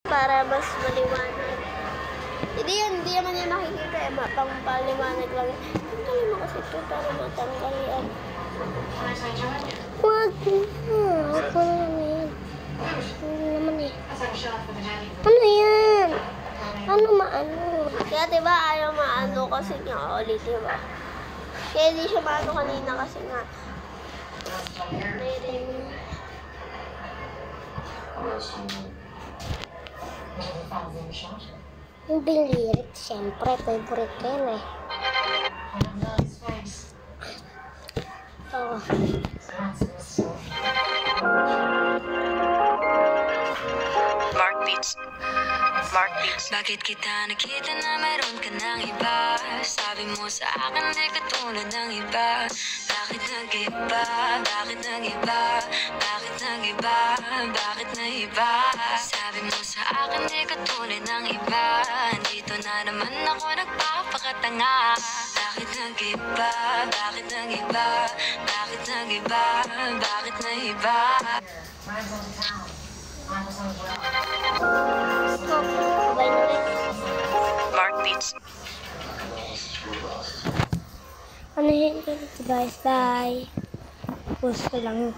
Para mas maliwanag. Hindi naman yan makikita eh. Pang paliwanag lang. Tanggalin mo kasi ito para matanggal yan. Wag na. Ako na yan. Ano naman eh. Ano yan? Ano maano? Kaya diba ayaw maano kasi nga ulit diba? Kaya di siya maano kanina kasi nga. May ring. Yung bilirit, siyempre, favorite ko yun eh. Oh. Mark Beats. Bakit kita nakita na meron ka ng iba? Sabi mo sa akin di katulad ng iba. Bakit nag-iba? Bakit nag-iba? Bakit nag-iba? Bakit nag-iba? Sabi mo sa akin di katulad ng iba. Dito na naman ako nagpapakatanga. Bakit nag-iba? Bakit nag-iba? Bakit nag-iba? Bakit nag-iba? Mark Beats. Ano yun guys? Bye. Post ko lang.